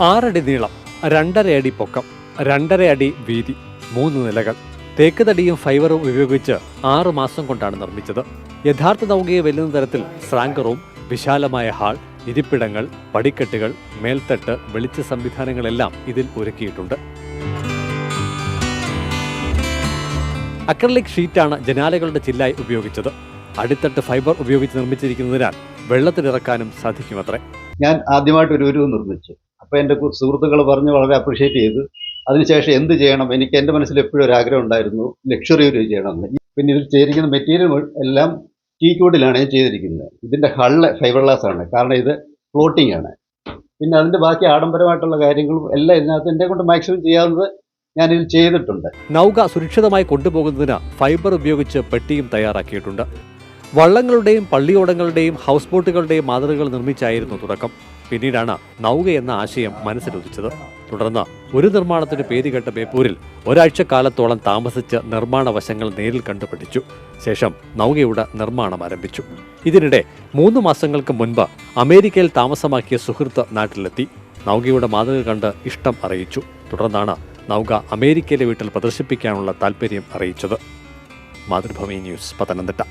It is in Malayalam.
6 അടി നീളം, 2.5 അടി പൊക്കം, 2.5 അടി വീതി, 3 നിലകൾ. തേക്ക് തടിയും ഫൈബറും ഉപയോഗിച്ച് 6 മാസം കൊണ്ടാണ് നിർമ്മിച്ചത്. യഥാർത്ഥ നൗകയെ വെല്ലുന്ന തരത്തിൽ സ്രാങ്ക് റൂം, വിശാലമായ ഹാൾ, ഇരിപ്പിടങ്ങൾ, പടിക്കെട്ടുകൾ, മേൽത്തട്ട്, വെളിച്ച സംവിധാനങ്ങളെല്ലാം ഇതിൽ ഒരുക്കിയിട്ടുണ്ട്. അക്രലിക് ഷീറ്റാണ് ജനാലകളുടെ ചില്ലായി ഉപയോഗിച്ചത്. അടിത്തട്ട് ഫൈബർ ഉപയോഗിച്ച് നിർമ്മിച്ചിരിക്കുന്നതിനാൽ വെള്ളത്തിലിറക്കാനും സാധിക്കുമത്രേ. ഞാൻ ആദ്യമായിട്ട് ഒരു ഉരുവ് നിർമ്മിച്ചു. അപ്പോൾ എൻ്റെ സുഹൃത്തുക്കൾ പറഞ്ഞ് വളരെ അപ്രീഷിയേറ്റ് ചെയ്തു. അതിനുശേഷം എന്ത് ചെയ്യണം, എനിക്ക് എൻ്റെ മനസ്സിൽ എപ്പോഴും ഒരു ആഗ്രഹം ഉണ്ടായിരുന്നു, ലക്ഷറി ഉരുവ് ചെയ്യണമെന്ന്. പിന്നെ ഇതിൽ ചെയ്തിരിക്കുന്ന മെറ്റീരിയൽ എല്ലാം ടീക്കൂഡിലാണ് ഞാൻ ചെയ്തിരിക്കുന്നത്. ഇതിൻ്റെ ഹള്ള് ഫൈബർ ഗ്ലാസ് ആണ്, കാരണം ഇത് ഫ്ലോട്ടിംഗ് ആണ്. പിന്നെ അതിൻ്റെ ബാക്കി ആഡംബരമായിട്ടുള്ള കാര്യങ്ങളും എല്ലാം ഇതിനകത്ത് എന്നെ കൊണ്ട് മാക്സിമം ചെയ്യാവുന്നത് ഞാനിത് ചെയ്തിട്ടുണ്ട്. നൗക സുരക്ഷിതമായി കൊണ്ടുപോകുന്നതിന് ഫൈബർ ഉപയോഗിച്ച് പെട്ടിയും തയ്യാറാക്കിയിട്ടുണ്ട്. വള്ളങ്ങളുടെയും പള്ളിയോടങ്ങളുടെയും ഹൗസ് ബോട്ടുകളുടെയും മാതൃകകൾ നിർമ്മിച്ചായിരുന്നു തുടക്കം. പിന്നീടാണ് നൗക എന്ന ആശയം മനസ്സിലുദിച്ചത്. തുടർന്ന് ഒരു നിർമ്മാണത്തിന് പേരുകെട്ട ബേപ്പൂരിൽ ഒരാഴ്ചക്കാലത്തോളം താമസിച്ച് നിർമ്മാണ വശങ്ങൾ നേരിൽ കണ്ടു പഠിച്ചു. ശേഷം നൗകയുടെ നിർമ്മാണം ആരംഭിച്ചു. ഇതിനിടെ 3 മാസങ്ങൾക്ക് മുൻപ് അമേരിക്കയിൽ താമസമാക്കിയ സുഹൃത്ത് നാട്ടിലെത്തി. നൗകയുടെ മാതൃക കണ്ട് ഇഷ്ടം അറിയിച്ചു. തുടർന്നാണ് നൗക അമേരിക്കയിലെ വീട്ടിൽ പ്രദർശിപ്പിക്കാനുള്ള താൽപ്പര്യം അറിയിച്ചത്. മാതൃഭൂമി ന്യൂസ്, പത്തനംതിട്ട.